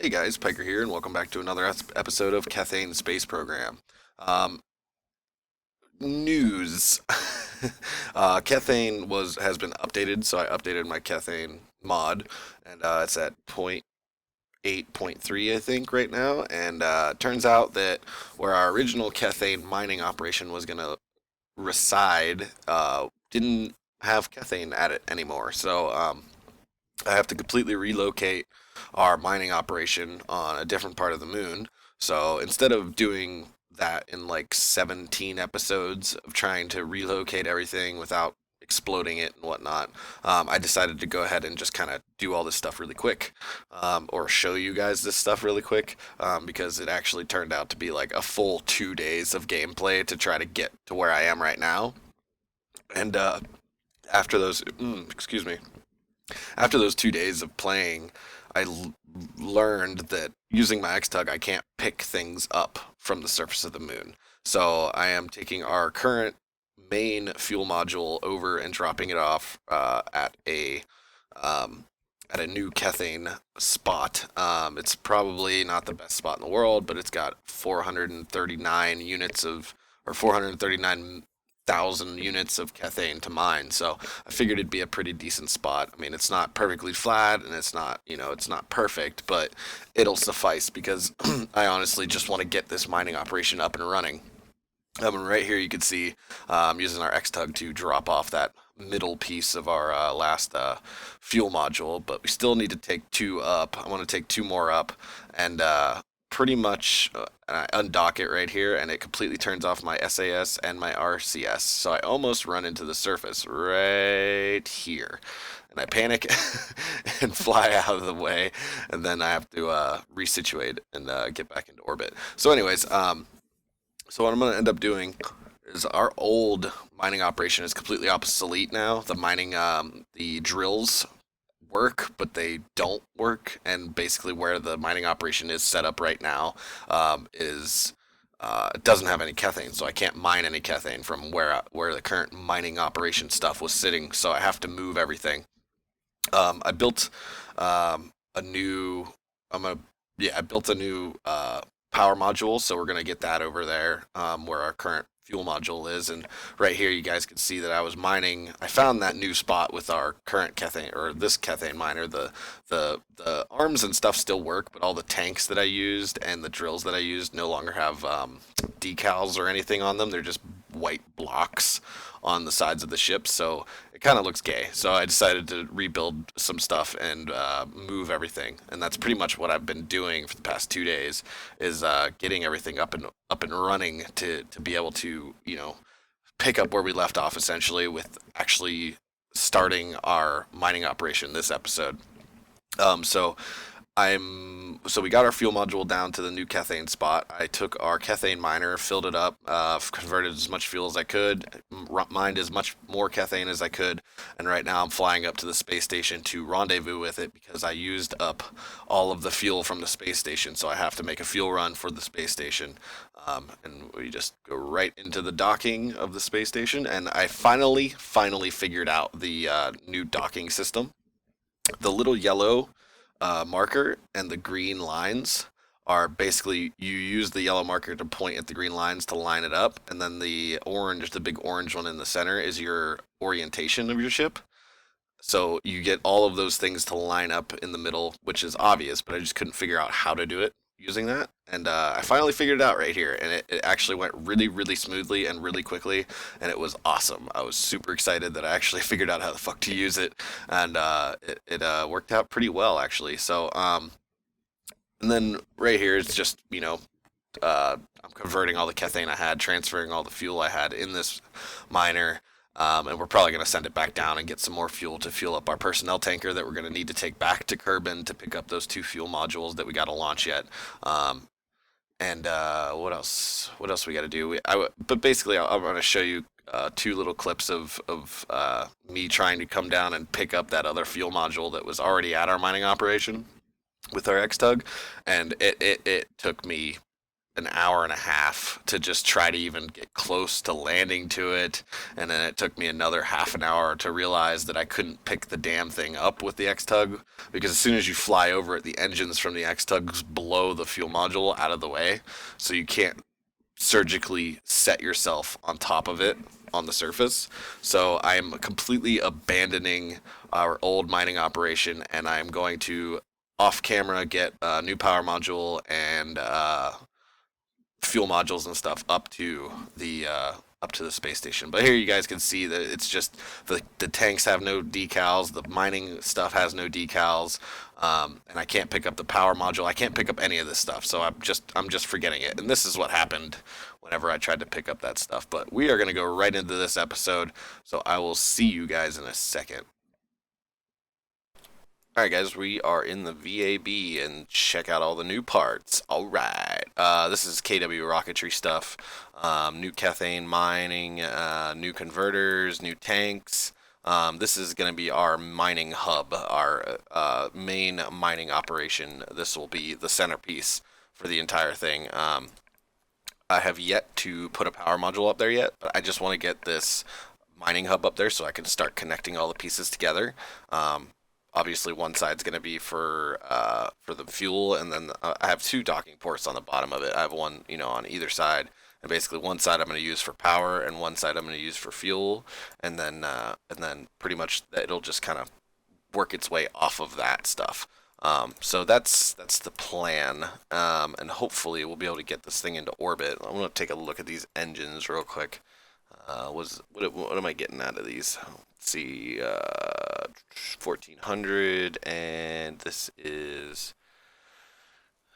Hey guys, Pyker here, and welcome back to another episode of Kethane Space Program. Um, News. Kethane has been updated, so I updated my Kethane mod, and it's at 0.8.3, I think, right now. And it turns out that where our original Kethane mining operation was gonna reside, didn't have Kethane at it anymore. So I have to completely relocate our mining operation on a different part of the moon. So instead of doing that in like 17 episodes of trying to relocate everything without exploding it and whatnot, I decided to go ahead and just kind of do all this stuff really quick, or show you guys this stuff really quick, because it actually turned out to be like a full 2 days of gameplay to try to get to where I am right now. And after those, excuse me, after those 2 days of playing, I learned that using my X-Tug, I can't pick things up from the surface of the moon. So I am taking our current main fuel module over and dropping it off um, at a new Kethane spot. It's probably not the best spot in the world, but it's got 439 units of, or 439,000 units of Kethane to mine. So I figured it'd be a pretty decent spot. I mean, it's not perfectly flat and it's not, it's not perfect, but it'll suffice because I honestly just want to get this mining operation up and running. And right here you can see using our X-Tug to drop off that middle piece of our last fuel module, but we still need to take two up. I want to take two more up and pretty much I undock it right here and it completely turns off my SAS and my RCS. So I almost run into the surface right here. And I panic and fly out of the way, and then I have to resituate and get back into orbit. So, anyways, so what I'm going to end up doing is our old mining operation is completely obsolete now. The drills work, but they don't work. And basically, where the mining operation is set up right now is it doesn't have any Kethane, so I can't mine any Kethane from where the current mining operation stuff was sitting. So I have to move everything. I built a new. I'm gonna Yeah, I built a new power module, so we're gonna get that over there where our current fuel module is. And right here, you guys can see that I was mining. I found that new spot with our current Kethane or this Kethane miner. The arms and stuff still work, but all the tanks that I used and the drills that I used no longer have decals or anything on them. They're just white blocks on the sides of the ship, so it kind of looks gay. So I decided to rebuild some stuff and move everything, and that's pretty much what I've been doing for the past 2 days. Is getting everything up and running to be able to pick up where we left off essentially with actually starting our mining operation this episode. So we got our fuel module down to the new Kethane spot. I took our Kethane miner, filled it up, converted as much fuel as I could, mined as much more Kethane as I could, and right now I'm flying up to the space station to rendezvous with it because I used up all of the fuel from the space station, so I have to make a fuel run for the space station. And we just go right into the docking of the space station, and I finally figured out the new docking system. The little yellow marker and the green lines are basically you use the yellow marker to point at the green lines to line it up, and then the big orange one in the center, is your orientation of your ship. So you get all of those things to line up in the middle, which is obvious, but I just couldn't figure out how to do it using that. And I finally figured it out right here, and it actually went really, really smoothly and really quickly, and it was awesome. I was super excited that I actually figured out how the fuck to use it, and it worked out pretty well actually. And then right here it's just I'm converting all the Kethane I had, transferring all the fuel I had in this miner. And we're probably going to send it back down and get some more fuel to fuel up our personnel tanker that we're going to need to take back to Kerbin to pick up those two fuel modules that we got to launch yet. And what else? What else we got to do? But basically, I'm going to show you two little clips of me trying to come down and pick up that other fuel module that was already at our mining operation with our X-Tug, and it took me an hour and a half to just try to even get close to landing to it. And then it took me another half an hour to realize that I couldn't pick the damn thing up with the X-Tug, because as soon as you fly over it, the engines from the X-Tugs blow the fuel module out of the way. So you can't surgically set yourself on top of it on the surface. So I am completely abandoning our old mining operation, and I am going to off camera get a new power module and fuel modules and stuff up to the space station. But here you guys can see that it's just the tanks have no decals, the mining stuff has no decals, and I can't pick up the power module. I can't pick up any of this stuff, so I'm just forgetting it. And this is what happened whenever I tried to pick up that stuff. But we are going to go right into this episode, so I will see you guys in a second. All right, guys, we are in the VAB and check out all the new parts. All right, this is KW rocketry stuff, new Kethane mining, new converters, new tanks. This is going to be our mining hub, our main mining operation. This will be the centerpiece for the entire thing. I have yet to put a power module up there yet, but I just want to get this mining hub up there so I can start connecting all the pieces together. Obviously, one side's going to be for the fuel, and then I have two docking ports on the bottom of it. I have one, on either side, and basically one side I'm going to use for power, and one side I'm going to use for fuel, and then pretty much it'll just kind of work its way off of that stuff. So that's the plan, and hopefully we'll be able to get this thing into orbit. I'm going to take a look at these engines real quick. What am I getting out of these? Let's see, 1400, and this is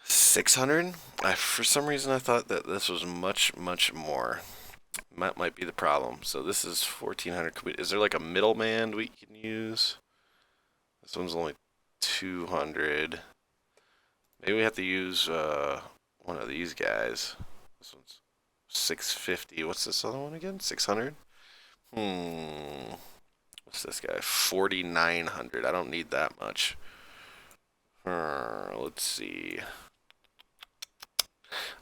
600. For some reason I thought that this was much more. That might be the problem. So this is 1400. Is there like a middleman we can use? This one's only 200. Maybe we have to use one of these guys. This one's 650. What's this other one again? 600? What's this guy? 4,900. I don't need that much. Let's see.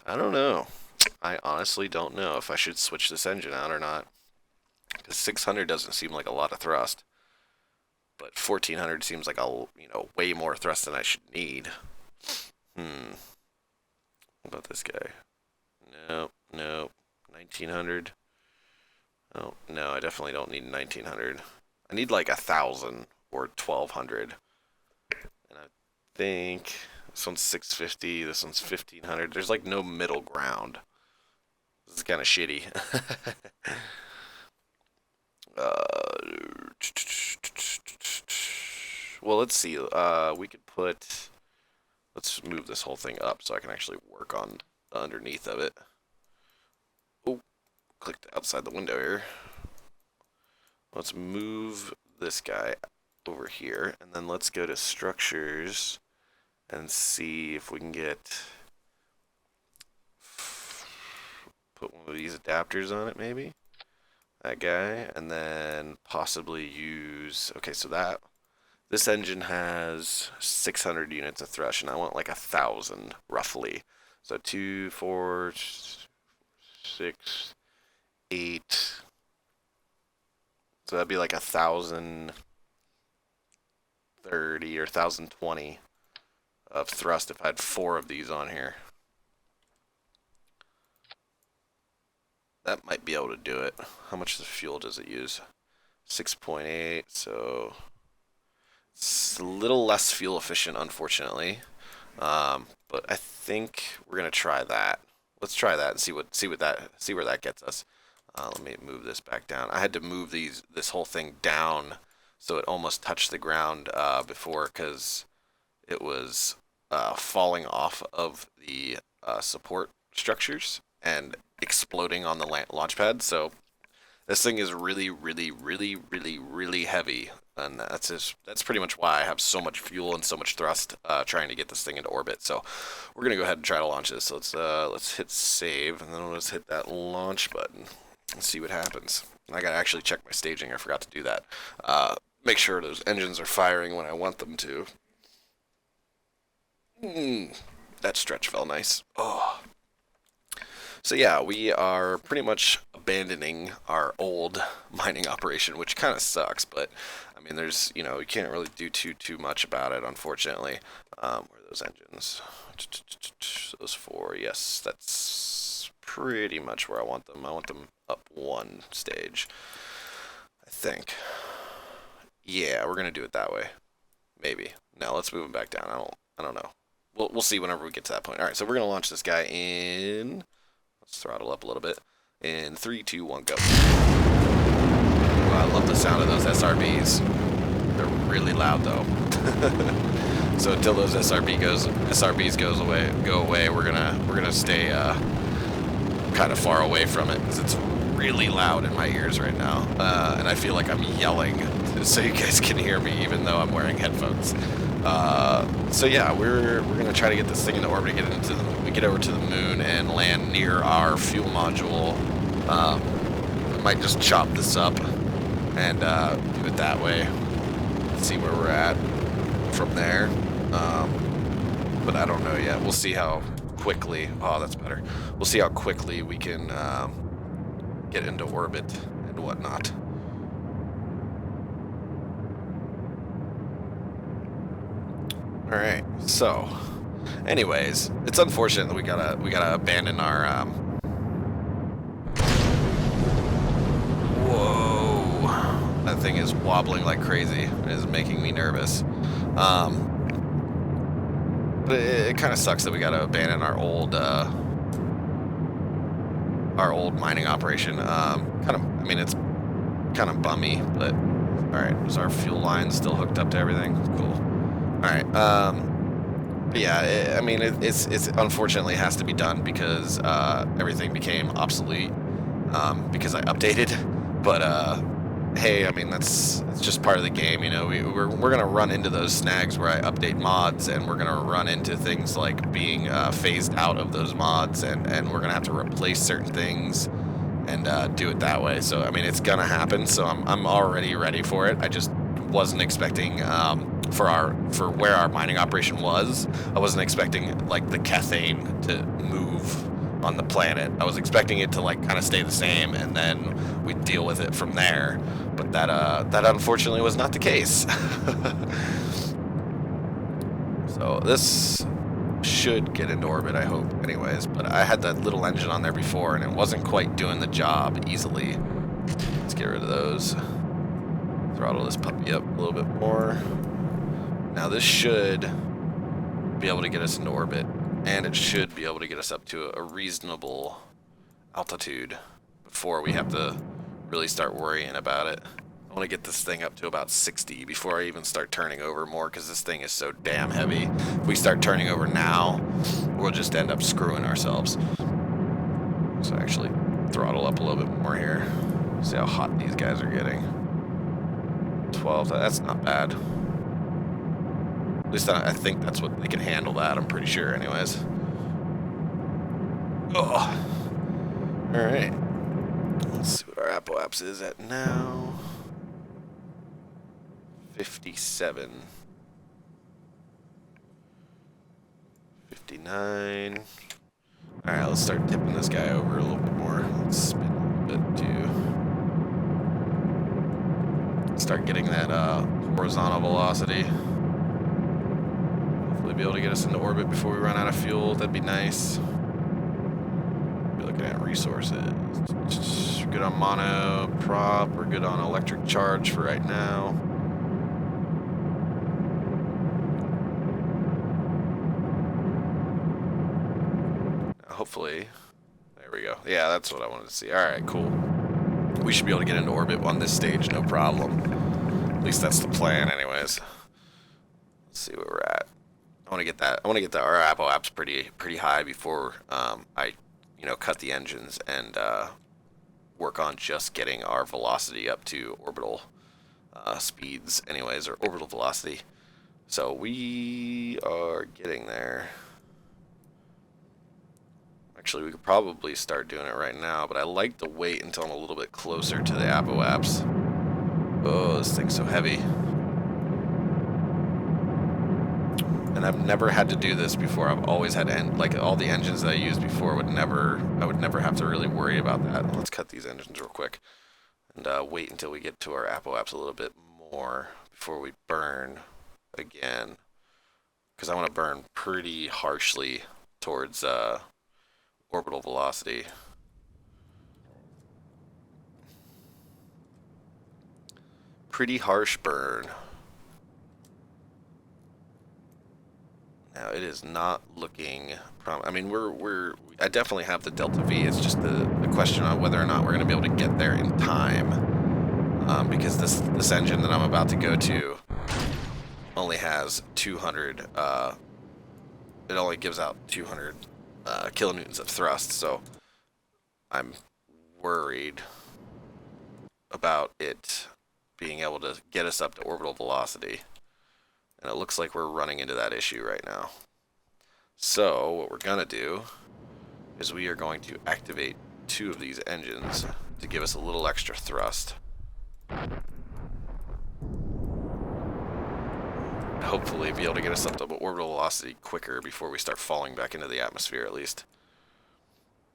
I don't know. I honestly don't know if I should switch this engine out or not. Because 600 doesn't seem like a lot of thrust. But 1,400 seems like way more thrust than I should need. What about this guy? Nope. 1,900. Oh, no, I definitely don't need 1,900. I need like 1,000 or 1,200. And I think this one's 650, this one's 1,500. There's like no middle ground. This is kind of shitty. Well, let's see. We could put... Let's move this whole thing up so I can actually work on the underneath of it. Oh, clicked outside the window here. Let's move this guy over here, and then let's go to structures and see if we can put one of these adapters on it, maybe. That guy, and then possibly use, okay, so this engine has 600 units of thrust, and I want like 1,000 roughly. So 2, 4, 6, 8. So that'd be like 1,030 or 1,020 of thrust if I had 4 of these on here. That might be able to do it. How much fuel does it use? 6.8, so it's a little less fuel efficient, unfortunately. But I think we're gonna try that. Let's try that and see where that gets us. Let me move this back down. I had to move this whole thing down so it almost touched the ground before, because it was falling off of the support structures and exploding on the launch pad. So this thing is really heavy, and that's pretty much why I have so much fuel and so much thrust trying to get this thing into orbit. So we're gonna go ahead and try to launch this. So let's hit save, and then let's hit that launch button and see what happens. I gotta actually check my staging. I forgot to do that. Make sure those engines are firing when I want them to. That stretch felt nice. Oh. So yeah, we are pretty much abandoning our old mining operation, which kind of sucks. But I mean, there's you can't really do too much about it, unfortunately. Where are those engines? Those four, yes, that's pretty much where I want them. I want them up one stage, I think. Yeah, we're gonna do it that way. Maybe. No, let's move them back down. I don't know. We'll see whenever we get to that point. All right, so we're gonna launch this guy in. Let's throttle up a little bit. In 3, 2, 1, go. Oh, I love the sound of those SRBs. They're really loud though. So until those SRBs go away, we're gonna stay kind of far away from it because it's really loud in my ears right now, and I feel like I'm yelling so you guys can hear me even though I'm wearing headphones. So yeah, we're gonna try to get this thing into orbit, get over to the moon and land near our fuel module. I might just chop this up and do it that way. See where we're at from there. But I don't know yet. We'll see how quickly. Oh, that's better. We'll see how quickly we can get into orbit and whatnot. All right. So, anyways, it's unfortunate that we gotta abandon our. Whoa! That thing is wobbling like crazy. It is making me nervous. But it kind of sucks that we gotta abandon our old mining operation. I mean, it's kind of bummy, but all right. Is our fuel line still hooked up to everything? Cool. All right. But yeah, I mean, it's unfortunately has to be done because everything became obsolete because I updated. But hey, I mean, it's just part of the game, you know. We're gonna run into those snags where I update mods, and we're gonna run into things like being phased out of those mods, and we're gonna have to replace certain things and do it that way. So I mean, it's gonna happen. So I'm already ready for it. I just wasn't expecting for where our mining operation was. I wasn't expecting like the Kethane to move on the planet. I was expecting it to like kind of stay the same, and then we'd deal with it from there. But that unfortunately was not the case. So this should get into orbit, I hope, anyways. But I had that little engine on there before, and it wasn't quite doing the job easily. Let's get rid of those. Throttle this puppy up a little bit more. Now this should be able to get us into orbit, and it should be able to get us up to a reasonable altitude before we have to really start worrying about it. I want to get this thing up to about 60 before I even start turning over more, because this thing is so damn heavy. If we start turning over now, we'll just end up screwing ourselves. So actually throttle up a little bit more here. See how hot these guys are getting. 12, that's not bad. At least I think that's what they can handle that, I'm pretty sure anyways. Oh. Alright. Let's see what our apoaps is at now. 57. 59. Alright, let's start tipping this guy over a little bit more. Let's spin a little bit to start getting that horizontal velocity. Hopefully be able to get us into orbit before we run out of fuel. That'd be nice. Be looking at resources. Good on mono prop. We're good on electric charge for right now. Hopefully, there we go. Yeah, that's what I wanted to see. All right, cool. We should be able to get into orbit on this stage, no problem. At least that's the plan, anyways. Let's see where we're at. I want to get that. Our apoaps pretty high before I, cut the engines and work on just getting our velocity up to orbital speeds, anyways, or orbital velocity. So we are getting there. Actually, we could probably start doing it right now, but I like to wait until I'm a little bit closer to the apoaps. Oh, this thing's so heavy. And I've never had to do this before. I've always had like all the engines that I used before I would never have to really worry about that. Let's cut these engines real quick and wait until we get to our apoaps a little bit more before we burn again, because I want to burn pretty harshly towards orbital velocity. Pretty harsh burn. Now it is not looking. I mean, I definitely have the Delta V. It's just the question on whether or not we're going to be able to get there in time, because this engine that I'm about to go to only has 200. It only gives out 200 kilonewtons of thrust, so I'm worried about it being able to get us up to orbital velocity. And it looks like we're running into that issue right now. So what we're going to do is we are going to activate 2 of these engines to give us a little extra thrust. Hopefully be able to get us up to orbital velocity quicker before we start falling back into the atmosphere, at least.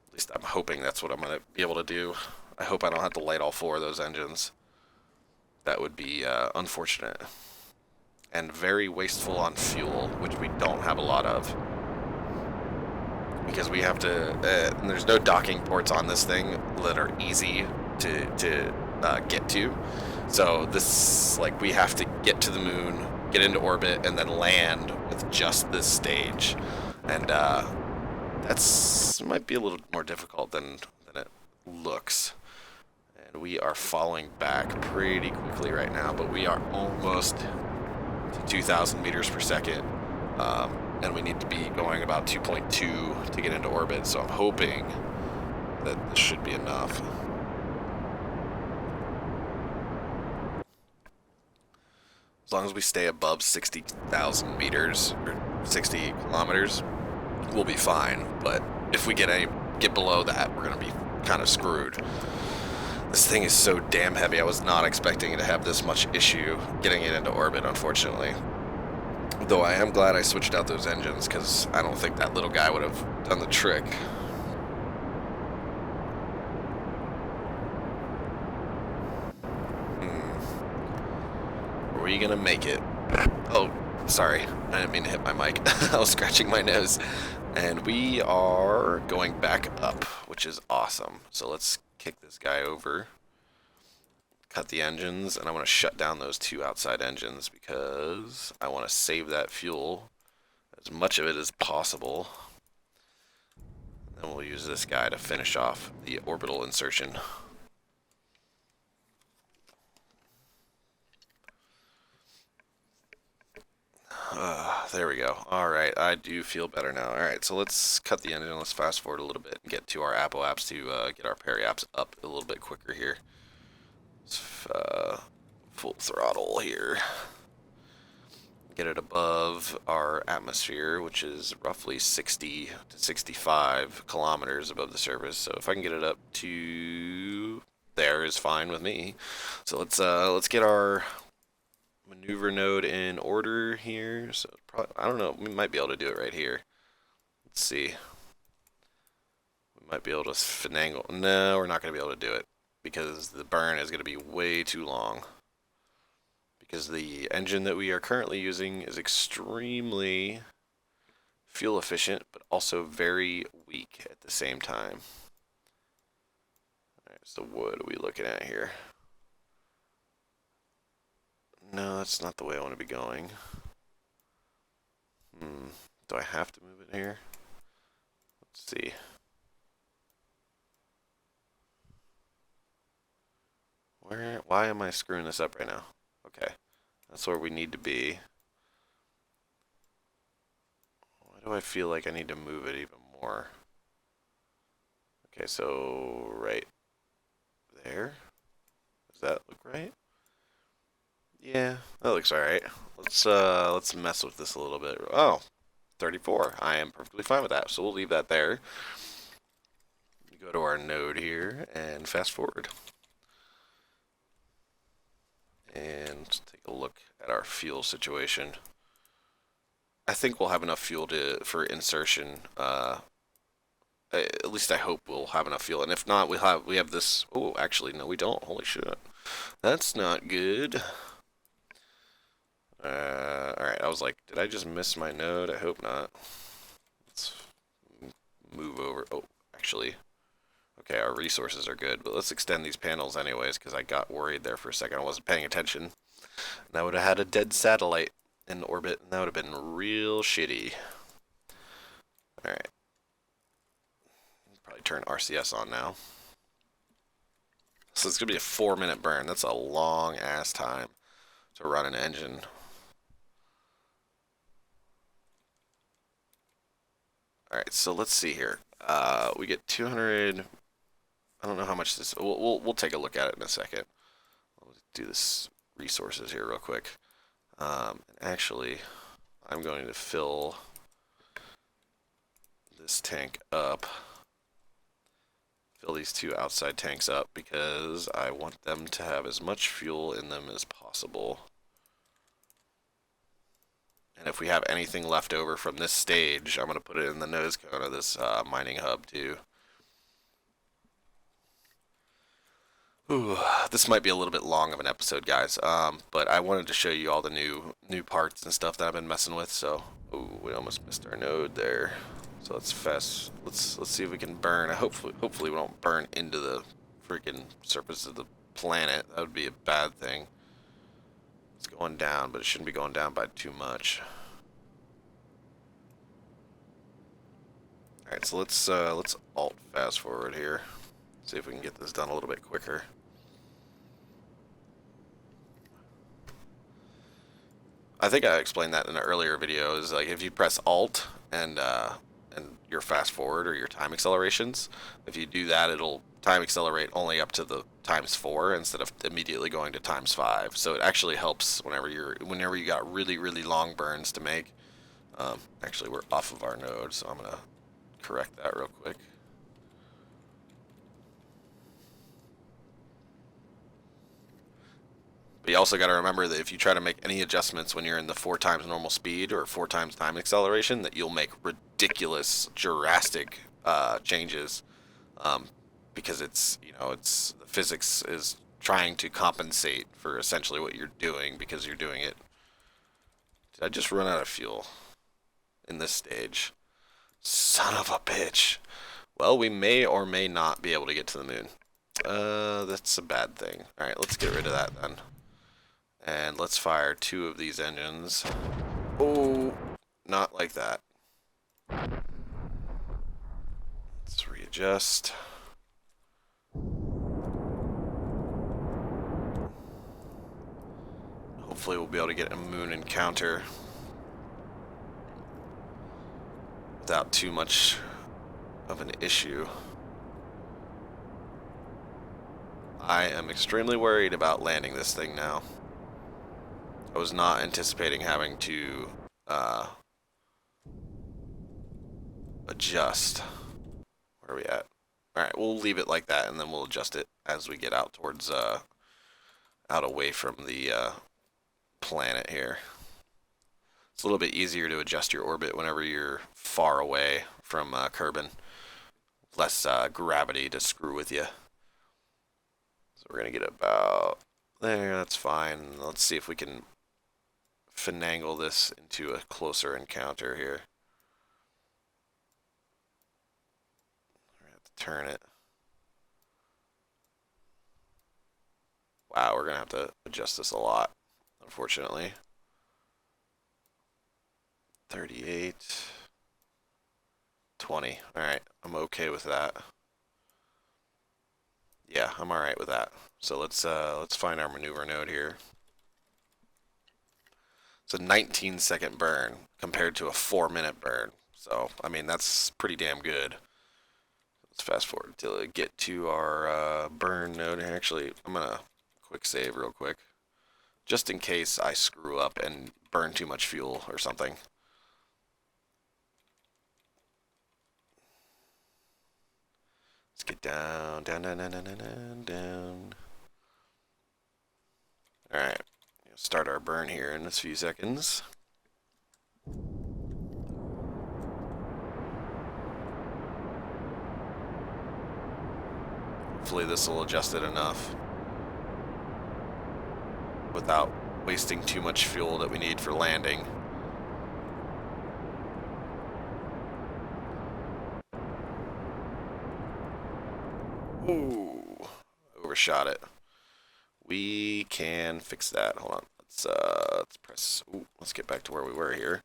At least I'm hoping that's what I'm going to be able to do. I hope I don't have to light all 4 of those engines. That would be unfortunate. And very wasteful on fuel, which we don't have a lot of. Because we have to, there's no docking ports on this thing that are easy to get to. So this, like, we have to get to the moon, get into orbit, and then land with just this stage. And that's might be a little more difficult than it looks. And we are falling back pretty quickly right now, but we are almost to 2,000 meters per second, and we need to be going about 2.2 to get into orbit, so I'm hoping that this should be enough. As long as we stay above 60,000 meters, or 60 kilometers, we'll be fine, but if we get below that, we're going to be kind of screwed. This thing is so damn heavy. I was not expecting it to have this much issue getting it into orbit, unfortunately. Though I am glad I switched out those engines, because I don't think that little guy would have done the trick. Are we gonna make it? Oh, sorry. I didn't mean to hit my mic. I was scratching my nose. And we are going back up, which is awesome. So let's kick this guy over, cut the engines, and I want to shut down those 2 outside engines because I want to save that fuel, as much of it as possible. And then we'll use this guy to finish off the orbital insertion. There we go. Alright, I do feel better now. Alright, so let's cut the engine. Let's fast forward a little bit and get to our apoaps to get our periaps up a little bit quicker here. Let's, full throttle here. Get it above our atmosphere, which is roughly 60 to 65 kilometers above the surface. So if I can get it up to there is fine with me. So let's get our maneuver node in order here. So probably, I don't know, we might be able to do it right here. Let's see. We might be able to finagle. No, we're not going to be able to do it because the burn is going to be way too long. Because the engine that we are currently using is extremely fuel efficient, but also very weak at the same time. Alright, so what are we looking at here? No, that's not the way I want to be going. Do I have to move it here? Let's see. Why am I screwing this up right now? Okay, that's where we need to be. Why do I feel like I need to move it even more? Okay, so right there. Does that look right? Yeah, that looks alright. Let's mess with this a little bit. Oh, 34. I am perfectly fine with that, so we'll leave that there. Go to our node here and fast forward. And take a look at our fuel situation. I think we'll have enough fuel for insertion. At least I hope we'll have enough fuel, and if not, we have this. Oh, actually, no, we don't. Holy shit, that's not good. All right. I was like, did I just miss my node? I hope not. Let's move over. Oh, actually, okay, our resources are good, but let's extend these panels anyways, because I got worried there for a second. I wasn't paying attention. And I would have had a dead satellite in orbit, and that would have been real shitty. All right. Probably turn RCS on now. So it's going to be a 4-minute burn. That's a long ass time to run an engine. Alright, so let's see here. We get 200. I don't know how much this. We'll take a look at it in a second. We'll do this resources here real quick. Actually, I'm going to fill this tank up. Fill these two outside tanks up because I want them to have as much fuel in them as possible. And if we have anything left over from this stage, I'm going to put it in the nose cone of this mining hub too. Ooh, this might be a little bit long of an episode, guys. But I wanted to show you all the new parts and stuff that I've been messing with. So, ooh, we almost missed our node there. So let's fast. Let's see if we can burn. Hopefully we don't burn into the freaking surface of the planet. That would be a bad thing. It's going down, but it shouldn't be going down by too much. All right, so let's alt fast forward here. See if we can get this done a little bit quicker. I think I explained that in an earlier video. Is like if you press Alt and your fast forward or your time accelerations, if you do that, it'll time accelerate only up to the ×4 instead of immediately going to ×5. So it actually helps whenever you got really long burns to make. Actually, we're off of our node, so I'm gonna correct that real quick. But you also got to remember that if you try to make any adjustments when you're in the 4 times normal speed or 4 times time acceleration, that you'll make ridiculous, drastic changes, because it's the physics is trying to compensate for essentially what you're doing because you're doing it. Did I just run out of fuel in this stage? Son of a bitch. Well, we may or may not be able to get to the moon. That's a bad thing. All right, let's get rid of that then. And let's fire 2 of these engines. Oh, not like that. Let's readjust. Hopefully we'll be able to get a moon encounter without too much of an issue. I am extremely worried about landing this thing now. I was not anticipating having to adjust. Where are we at? Alright, we'll leave it like that and then we'll adjust it as we get out towards out away from the planet here. It's a little bit easier to adjust your orbit whenever you're far away from Kerbal. Less gravity to screw with you. So we're gonna get about there, that's fine. Let's see if we can finagle this into a closer encounter here. We're gonna have to turn it. Wow, we're gonna have to adjust this a lot, unfortunately. 38, 20. Alright, I'm okay with that. Yeah, I'm alright with that. So let's find our maneuver node here. It's a 19-second burn compared to a 4-minute burn. So, I mean, that's pretty damn good. Let's fast forward to get to our burn node. Actually, I'm going to quick save real quick. Just in case I screw up and burn too much fuel or something. Let's get down. Alright. Start our burn here in a few seconds. Hopefully this will adjust it enough without wasting too much fuel that we need for landing. Ooh, overshot it. We can fix that. Hold on. Let's press. Ooh, let's get back to where we were here.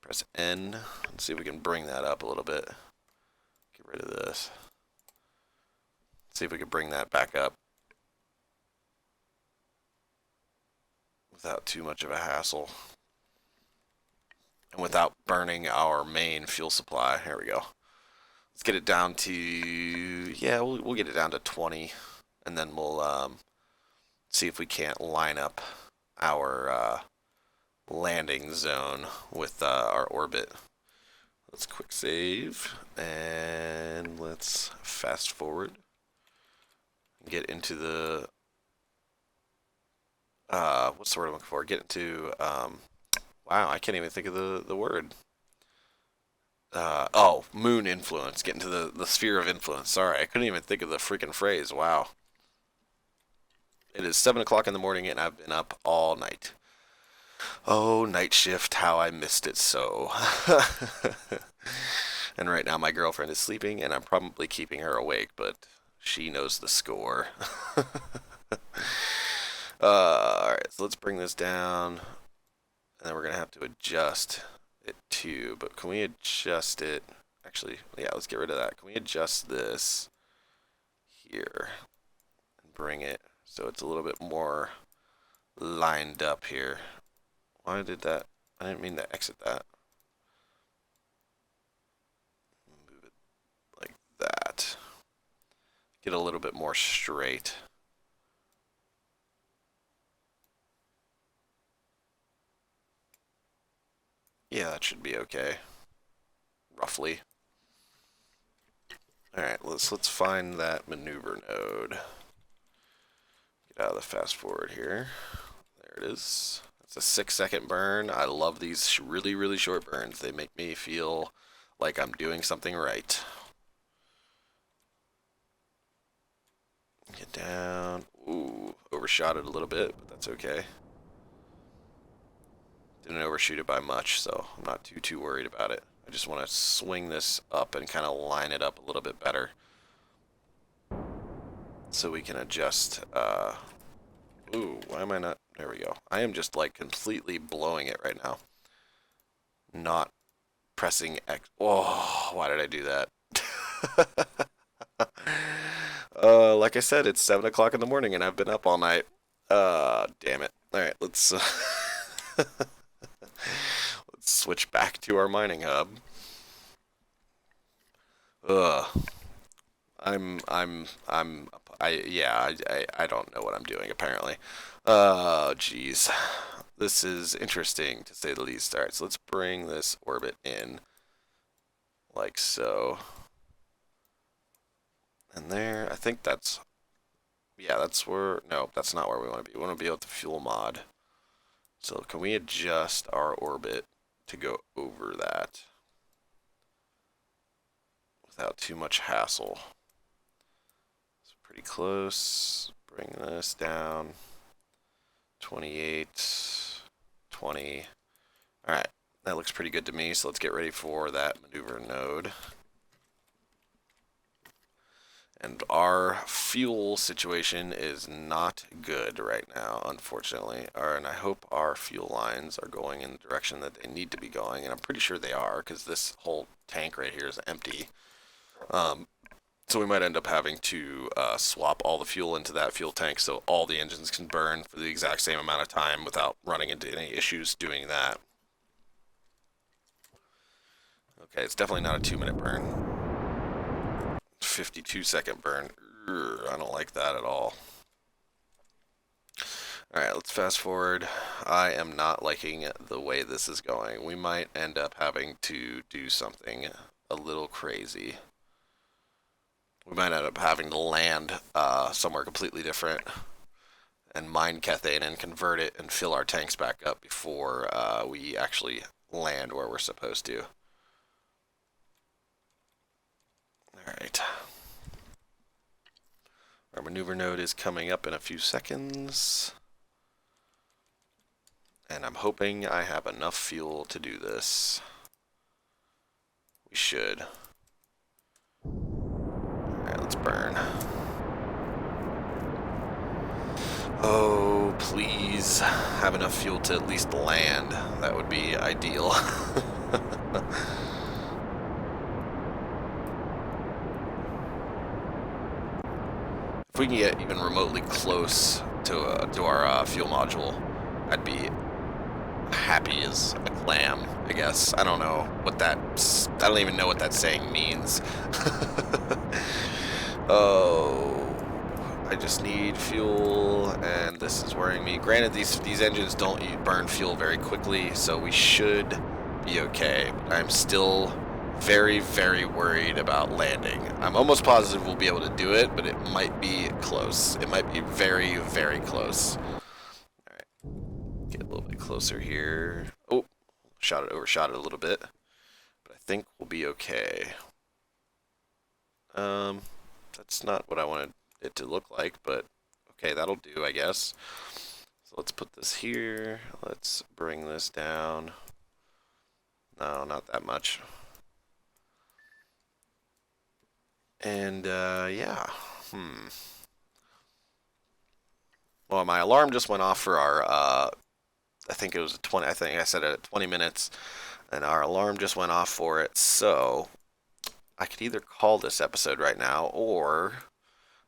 Press N. Let's see if we can bring that up a little bit. Get rid of this. See if we can bring that back up without too much of a hassle and without burning our main fuel supply. Here we go. Let's get it down to, yeah, we'll get it down to 20, and then we'll see if we can't line up our landing zone with our orbit. Let's quick save, and let's fast forward. Get into the, what's the word I'm looking for? Get into, wow, I can't even think of the word. Oh, moon influence. Get into the sphere of influence. Sorry, I couldn't even think of the freaking phrase. Wow. It is 7 o'clock in the morning, and I've been up all night. Oh, night shift, how I missed it so. And right now my girlfriend is sleeping, and I'm probably keeping her awake, but she knows the score. Alright, so let's bring this down, and then we're going to have to adjust it too, but can we adjust it? Actually, yeah, let's get rid of that. Can we adjust this here and bring it so it's a little bit more lined up here? Why did that? I didn't mean to exit that. Move it like that. Get a little bit more straight. Yeah, that should be okay. Roughly. Alright, let's find that maneuver node. Get out of the fast forward here. There it is. It's a 6-second burn. I love these really, really short burns. They make me feel like I'm doing something right. Get down. Ooh, overshot it a little bit, but that's okay. Didn't overshoot it by much, so I'm not too worried about it. I just want to swing this up and kind of line it up a little bit better so we can adjust. Ooh, why am I not? There we go. I am just like completely blowing it right now. Not pressing X. Oh, why did I do that? Like I said, it's 7 o'clock in the morning and I've been up all night. Damn it. Alright, let's let's switch back to our mining hub. Ugh. I don't know what I'm doing apparently. Jeez. This is interesting to say the least. Alright, so let's bring this orbit in like so. And there, I think that's, yeah, that's where, no, that's not where we want to be. We want to be with the fuel mod. So can we adjust our orbit to go over that without too much hassle? It's pretty close. Bring this down. 28, 20. Alright, that looks pretty good to me, so let's get ready for that maneuver node. And our fuel situation is not good right now, unfortunately. And I hope our fuel lines are going in the direction that they need to be going, and I'm pretty sure they are, because this whole tank right here is empty. So we might end up having to swap all the fuel into that fuel tank so all the engines can burn for the exact same amount of time without running into any issues doing that. Okay, it's definitely not a 2-minute burn. 52-second burn. I don't like that at all. Alright, let's fast forward. I am not liking the way this is going. We might end up having to do something a little crazy. We might end up having to land somewhere completely different and mine Kethane and convert it and fill our tanks back up before we actually land where we're supposed to. Alright. maneuver node is coming up in a few seconds. And I'm hoping I have enough fuel to do this. We should. Alright, let's burn. Oh, please have enough fuel to at least land. That would be ideal. If we can get even remotely close to our fuel module, I'd be happy as a clam, I guess. I don't know what that... I don't even know what that saying means. Oh... I just need fuel, and this is worrying me. Granted, these engines don't burn fuel very quickly, so we should be okay. But I'm still very, very worried about landing. I'm almost positive we'll be able to do it, but it might be close. It might be very, very close. Alright, get a little bit closer here. Oh, overshot it a little bit. But I think we'll be okay. That's not what I wanted it to look like, but okay, that'll do, I guess. So let's put this here. Let's bring this down. No, not that much. And yeah. Well, my alarm just went off for our I think it was 20. I think I said it at 20 minutes, and our alarm just went off for it. So I could either call this episode right now or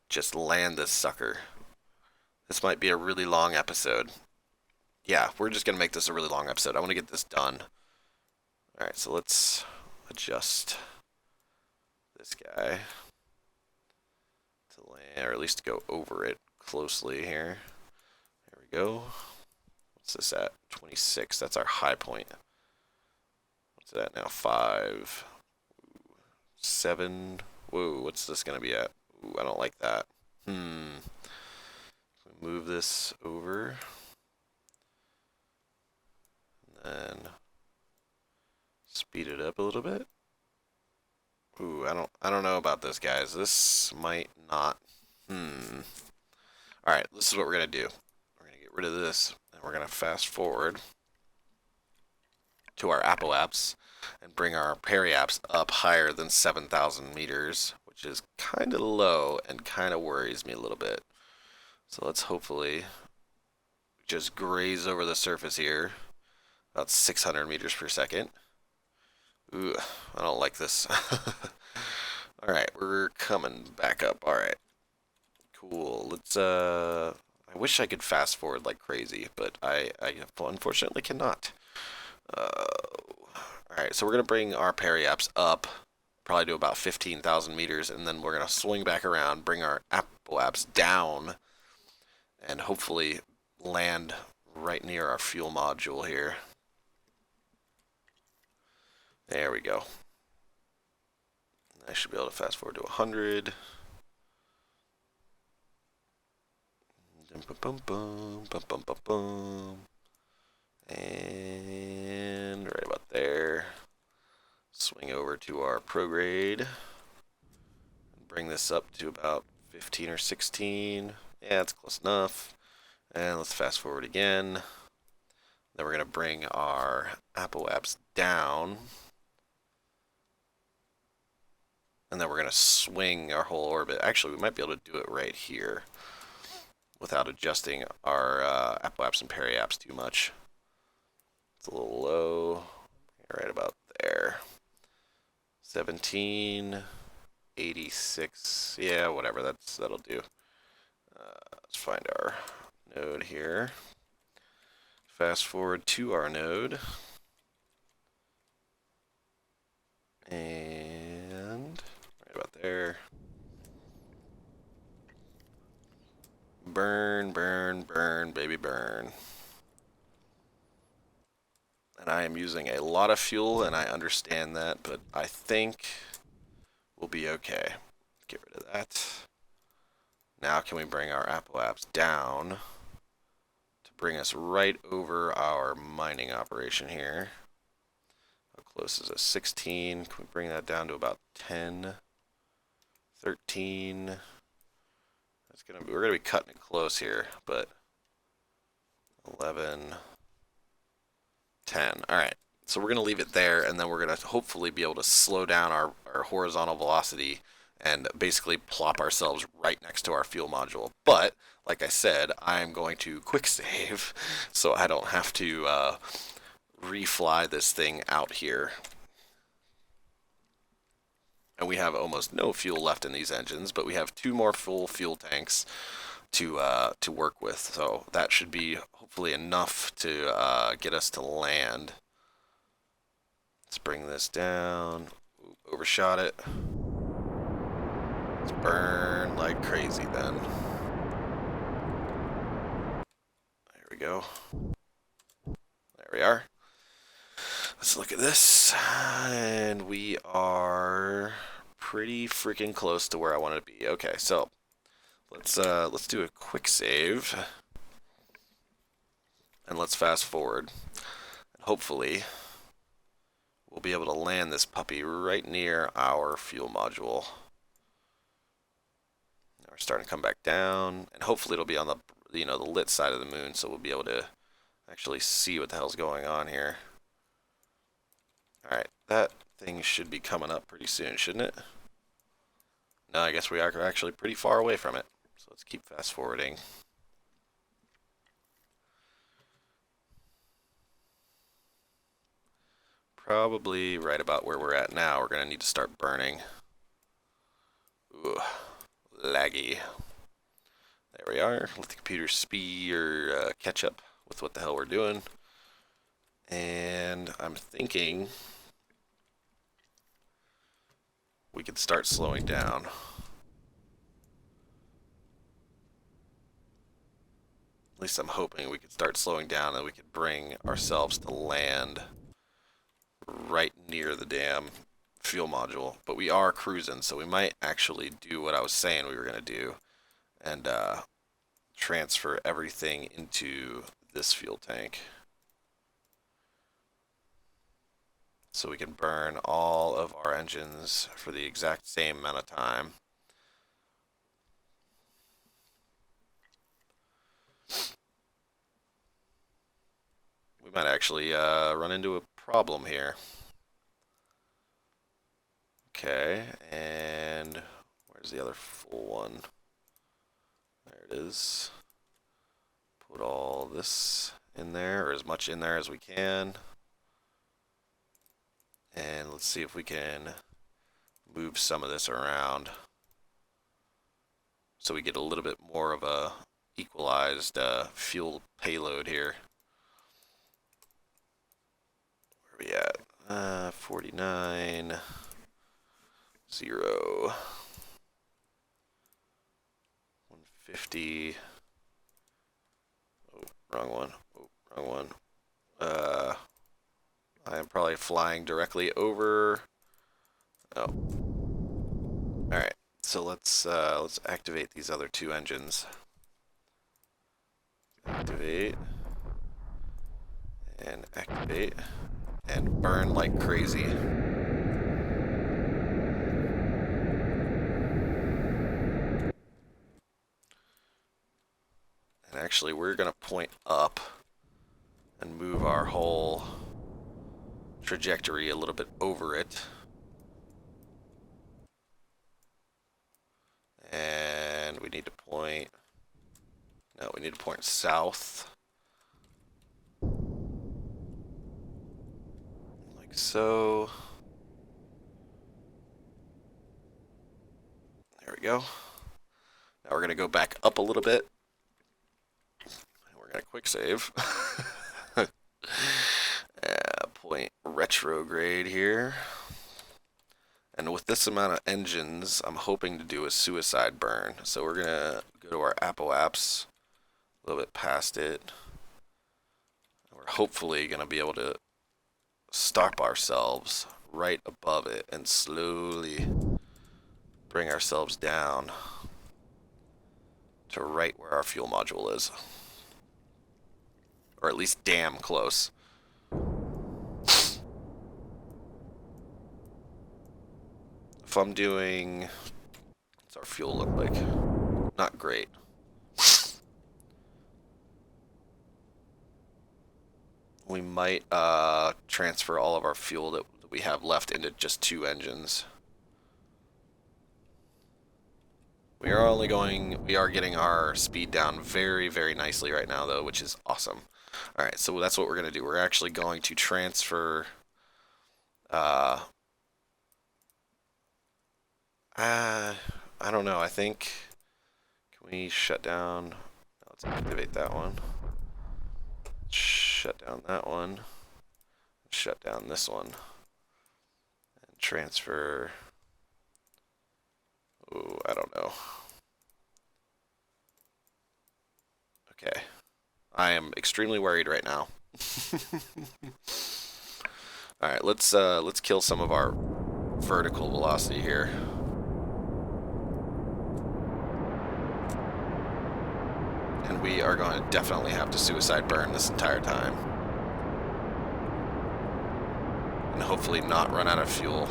just land this sucker. This might be a really long episode. Yeah, we're just going to make this a really long episode. I want to get this done. Alright, so let's adjust this guy to land, or at least go over it closely here. There we go. What's this at? 26. That's our high point. What's it at now? 5. 7. Whoa, what's this going to be at? Ooh, I don't like that. Move this over. And then speed it up a little bit. Ooh, I don't know about this, guys. This might not. Alright, this is what we're gonna do. We're gonna get rid of this, and we're gonna fast forward to our apoapse and bring our periapse up higher than 7,000 meters, which is kind of low and kind of worries me a little bit. So let's hopefully just graze over the surface here, about 600 meters per second. Ooh, I don't like this. Alright, we're coming back up. Alright, cool. Let's, I wish I could fast forward like crazy, but I unfortunately cannot. Alright, so we're going to bring our periapse up, probably to about 15,000 meters, and then we're going to swing back around, bring our apoapse down, and hopefully land right near our fuel module here. There we go. I should be able to fast forward to 100. And right about there. Swing over to our prograde. Bring this up to about 15 or 16. Yeah, it's close enough. And let's fast forward again. Then we're going to bring our apoapse down. And then we're going to swing our whole orbit. Actually, we might be able to do it right here without adjusting our apoapse and periapse too much. It's a little low. Right about there. 1786. Yeah, whatever. That'll do. Let's find our node here. Fast forward to our node. And right about there. Burn, burn, burn, baby, burn. And I am using a lot of fuel, and I understand that, but I think we'll be okay. Get rid of that. Now can we bring our apoapse down to bring us right over our mining operation here? How close is it? 16. Can we bring that down to about 10? 13. we're gonna be cutting it close here, but 11, 10. All right. So we're gonna leave it there, and then we're gonna hopefully be able to slow down our horizontal velocity and basically plop ourselves right next to our fuel module. But like I said, I'm going to quick save so I don't have to refly this thing out here. And we have almost no fuel left in these engines, but we have 2 more full fuel tanks to work with. So that should be hopefully enough to get us to land. Let's bring this down. Ooh, overshot it. Let's burn like crazy then. There we go. There we are. Let's look at this, and we are pretty freaking close to where I want to be. Okay, so let's do a quick save, and let's fast forward. Hopefully, we'll be able to land this puppy right near our fuel module. Now we're starting to come back down, and hopefully it'll be on the the lit side of the moon, so we'll be able to actually see what the hell's going on here. Alright, that thing should be coming up pretty soon, shouldn't it? No, I guess we are actually pretty far away from it. So let's keep fast forwarding. Probably right about where we're at now, we're going to need to start burning. Ooh, laggy. There we are. Let the computer speed or catch up with what the hell we're doing. And I'm thinking we could start slowing down. At least I'm hoping we could start slowing down and we could bring ourselves to land right near the damn fuel module. But we are cruising, so we might actually do what I was saying we were going to do and transfer everything into this fuel tank. So we can burn all of our engines for the exact same amount of time. We might actually run into a problem here. Okay, and where's the other full one? There it is. Put all this in there, or as much in there as we can. And let's see if we can move some of this around so we get a little bit more of a equalized fuel payload here. Where are we at? 49, 0, 150. Oh, wrong one. Oh, wrong one. I am probably flying directly over. Oh. All right. So let's activate these other 2 engines. Activate and activate and burn like crazy. And actually, we're gonna point up and move our whole trajectory a little bit over it. And we need to point, no, we need to point south. Like so. There we go. Now we're going to go back up a little bit. And we're going to quick save. Point retrograde here. And with this amount of engines, I'm hoping to do a suicide burn. So we're going to go to our apoapse, a little bit past it. We're hopefully going to be able to stop ourselves right above it and slowly bring ourselves down to right where our fuel module is. Or at least damn close. If I'm doing, what's our fuel look like? not great. We might transfer all of our fuel that we have left into just 2 engines. We are getting our speed down very, very nicely right now, though, which is awesome. All right, so that's what we're going to do. We're actually going to transfer. Uh, I don't know. I think. Can we shut down? Let's activate that one. Shut down that one. Shut down this one. And transfer. Oh, I don't know. Okay. I am extremely worried right now. All right, let's kill some of our vertical velocity here. And we are going to definitely have to suicide burn this entire time. And hopefully not run out of fuel.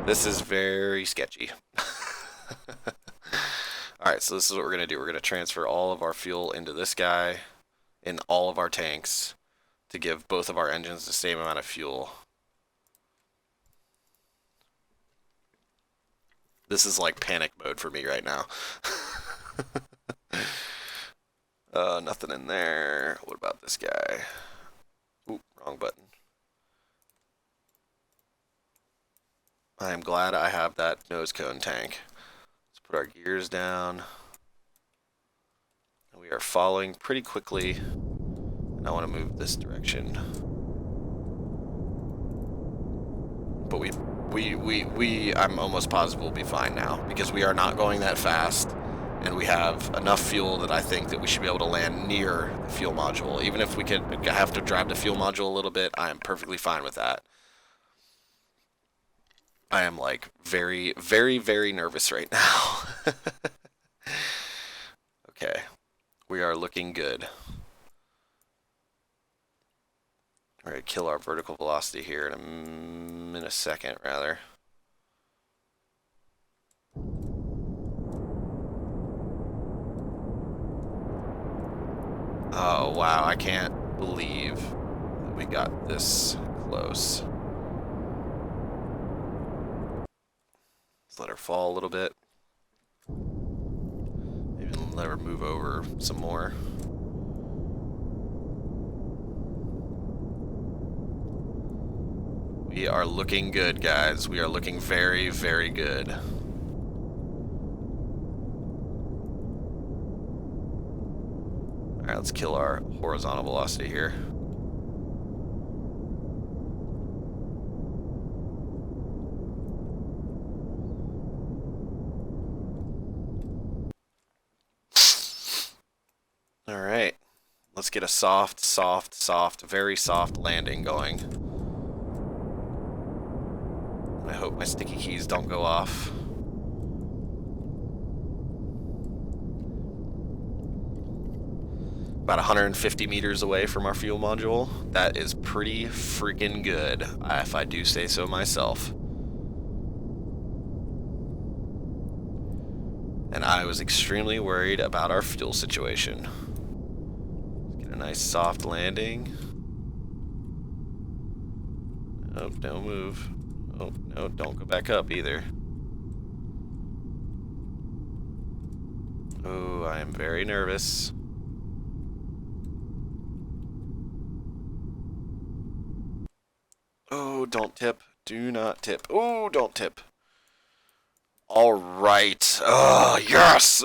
This is very sketchy. Alright, so this is what we're going to do. We're going to transfer all of our fuel into this guy in all of our tanks to give both of our engines the same amount of fuel. This is like panic mode for me right now. Nothing in there. What about this guy? Oop, wrong button. I am glad I have that nose cone tank. Let's put our gears down. We are falling pretty quickly. And I want to move this direction. But I'm almost positive we'll be fine now because we are not going that fast. And we have enough fuel that I think that we should be able to land near the fuel module. Even if we could have to drive the fuel module a little bit, I am perfectly fine with that. I am like very, very, very nervous right now. Okay, we are looking good. We're going to kill our vertical velocity here in a second, rather. Oh, wow, I can't believe that we got this close. Let's let her fall a little bit. Maybe let her move over some more. We are looking good, guys. We are looking very, very good. Alright, let's kill our horizontal velocity here. Alright, let's get a soft, very soft landing going. I hope my sticky keys don't go off. About 150 meters away from our fuel module. That is pretty freaking good, if I do say so myself. And I was extremely worried about our fuel situation. Let's get a nice soft landing. Oh, don't move. Oh, no, don't go back up either. Oh, I am very nervous. Oh, don't tip. Do not tip. Oh, don't tip. All right. Oh, yes!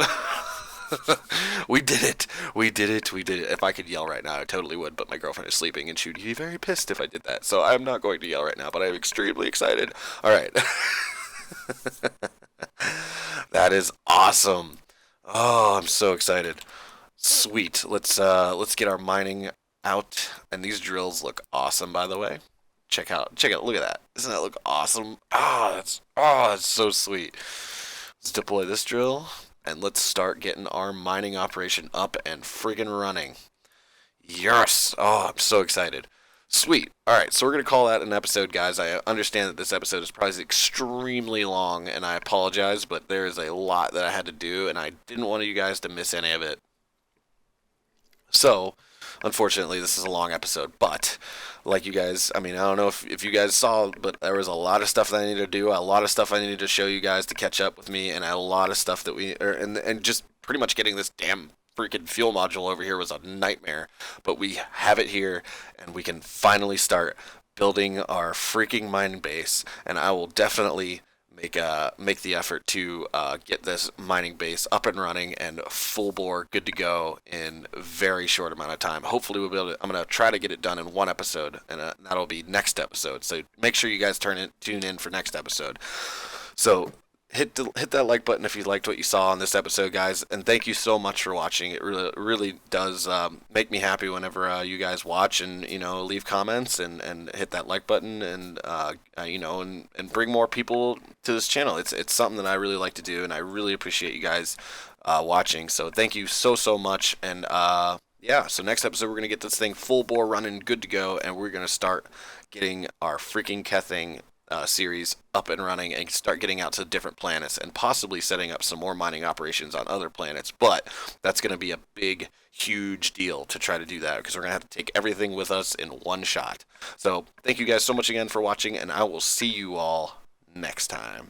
We did it. We did it. We did it. If I could yell right now, I totally would, but my girlfriend is sleeping, and she would be very pissed if I did that. So I'm not going to yell right now, but I'm extremely excited. All right. That is awesome. Oh, I'm so excited. Sweet. Let's get our mining out, and these drills look awesome, by the way. Check out, look at that. Doesn't that look awesome? That's so sweet. Let's deploy this drill and let's start getting our mining operation up and friggin' running. Yes! Oh, I'm so excited. Sweet. All right, so we're going to call that an episode, guys. I understand that this episode is probably extremely long, and I apologize, but there is a lot that I had to do, and I didn't want you guys to miss any of it. So, unfortunately, this is a long episode, but like you guys, I mean, I don't know if you guys saw, but there was a lot of stuff that I needed to do, a lot of stuff I needed to show you guys to catch up with me, and a lot of stuff that and just pretty much getting this damn freaking fuel module over here was a nightmare. But we have it here, and we can finally start building our freaking mining base, and I will definitely make the effort to get this mining base up and running and full bore, good to go in a very short amount of time. Hopefully, we'll be able to. I'm gonna try to get it done in one episode, and that'll be next episode. So make sure you guys tune in for next episode. So hit that like button if you liked what you saw on this episode, guys, and thank you so much for watching. It really does make me happy whenever you guys watch and leave comments and hit that like button and and bring more people to this channel. It's something that I really like to do, and I really appreciate you guys watching. So thank you so much, and yeah, so next episode we're gonna get this thing full bore running, good to go, and we're gonna start getting our freaking Kethane series up and running and start getting out to different planets and possibly setting up some more mining operations on other planets. But that's going to be a big, huge deal to try to do that, because we're going to have to take everything with us in one shot. So thank you guys so much again for watching, and I will see you all next time.